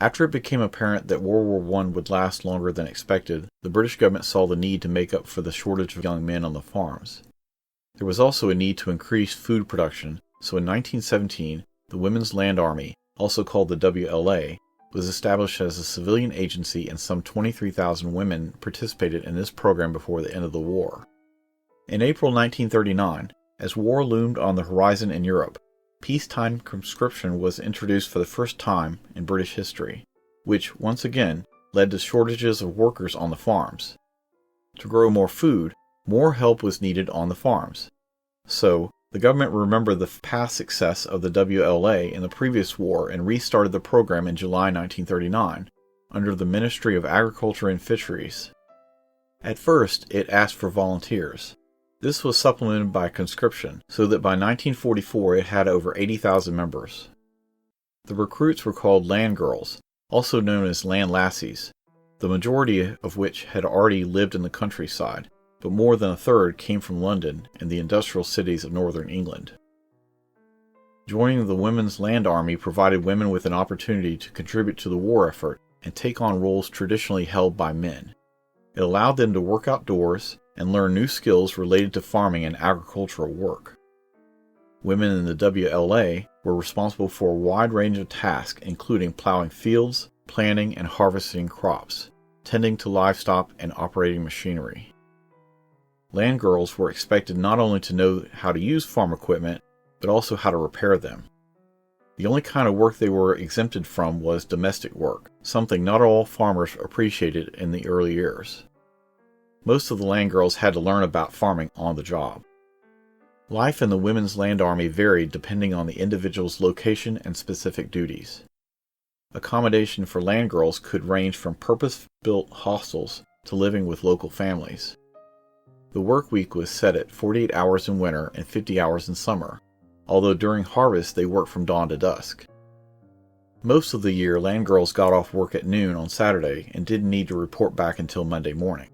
After it became apparent that World War I would last longer than expected, the British government saw the need to make up for the shortage of young men on the farms. There was also a need to increase food production, so in 1917, the Women's Land Army, also called the WLA, was established as a civilian agency, and some 23,000 women participated in this program before the end of the war. In April 1939, as war loomed on the horizon in Europe, peacetime conscription was introduced for the first time in British history, which, once again, led to shortages of workers on the farms. To grow more food, more help was needed on the farms. So, the government remembered the past success of the WLA in the previous war and restarted the program in July 1939, under the Ministry of Agriculture and Fisheries. At first, it asked for volunteers. This was supplemented by conscription, so that by 1944 it had over 80,000 members. The recruits were called land girls, also known as land lassies, the majority of which had already lived in the countryside, but more than a third came from London and the industrial cities of northern England. Joining the Women's Land Army provided women with an opportunity to contribute to the war effort and take on roles traditionally held by men. It allowed them to work outdoors and learn new skills related to farming and agricultural work. Women in the WLA were responsible for a wide range of tasks, including plowing fields, planting and harvesting crops, tending to livestock, and operating machinery. Land girls were expected not only to know how to use farm equipment, but also how to repair them. The only kind of work they were exempted from was domestic work, something not all farmers appreciated in the early years. Most of the land girls had to learn about farming on the job. Life in the Women's Land Army varied depending on the individual's location and specific duties. Accommodation for land girls could range from purpose-built hostels to living with local families. The work week was set at 48 hours in winter and 50 hours in summer, although during harvest they worked from dawn to dusk. Most of the year, land girls got off work at noon on Saturday and didn't need to report back until Monday morning.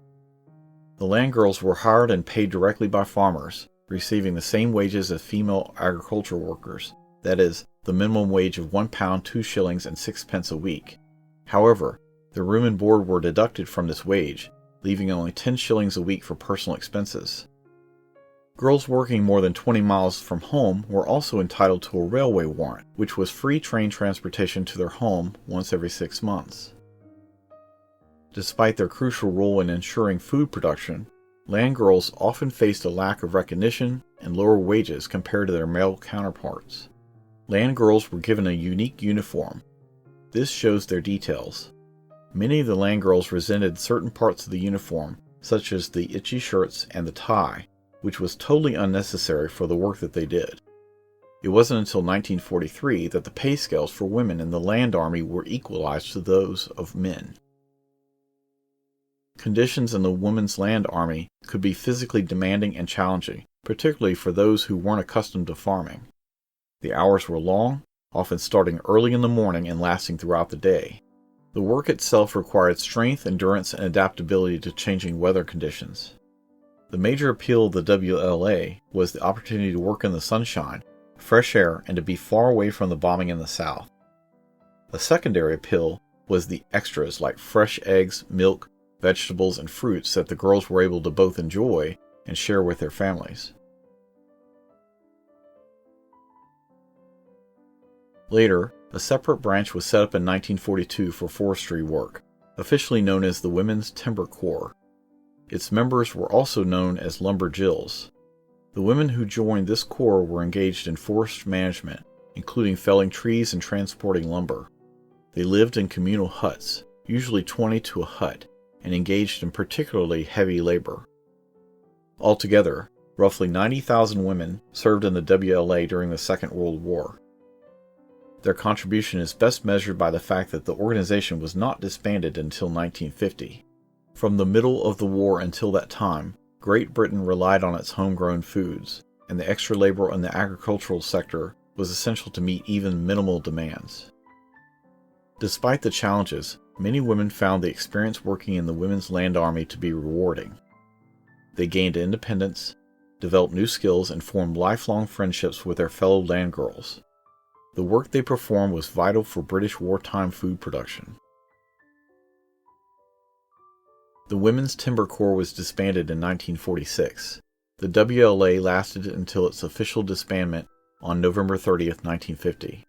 The land girls were hired and paid directly by farmers, receiving the same wages as female agricultural workers, that is, the minimum wage of £1, 2 shillings and 6 pence a week. However, the room and board were deducted from this wage, leaving only 10 shillings a week for personal expenses. Girls working more than 20 miles from home were also entitled to a railway warrant, which was free train transportation to their home once every 6 months. Despite their crucial role in ensuring food production, land girls often faced a lack of recognition and lower wages compared to their male counterparts. Land girls were given a unique uniform. This shows their details. Many of the land girls resented certain parts of the uniform, such as the itchy shirts and the tie, which was totally unnecessary for the work that they did. It wasn't until 1943 that the pay scales for women in the Land Army were equalized to those of men. Conditions in the Women's Land Army could be physically demanding and challenging, particularly for those who weren't accustomed to farming. The hours were long, often starting early in the morning and lasting throughout the day. The work itself required strength, endurance, and adaptability to changing weather conditions. The major appeal of the WLA was the opportunity to work in the sunshine, fresh air, and to be far away from the bombing in the South. A secondary appeal was the extras like fresh eggs, milk, vegetables, and fruits that the girls were able to both enjoy and share with their families. Later, a separate branch was set up in 1942 for forestry work, officially known as the Women's Timber Corps. Its members were also known as lumberjills. The women who joined this corps were engaged in forest management, including felling trees and transporting lumber. They lived in communal huts, usually 20 to a hut, and engaged in particularly heavy labor. Altogether, roughly 90,000 women served in the WLA during the Second World War. Their contribution is best measured by the fact that the organization was not disbanded until 1950. From the middle of the war until that time, Great Britain relied on its homegrown foods, and the extra labor in the agricultural sector was essential to meet even minimal demands. Despite the challenges, many women found the experience working in the Women's Land Army to be rewarding. They gained independence, developed new skills, and formed lifelong friendships with their fellow land girls. The work they performed was vital for British wartime food production. The Women's Timber Corps was disbanded in 1946. The WLA lasted until its official disbandment on November 30th, 1950.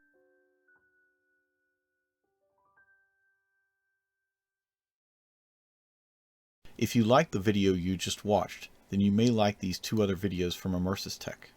If you liked the video you just watched, then you may like these two other videos from EmersusTech.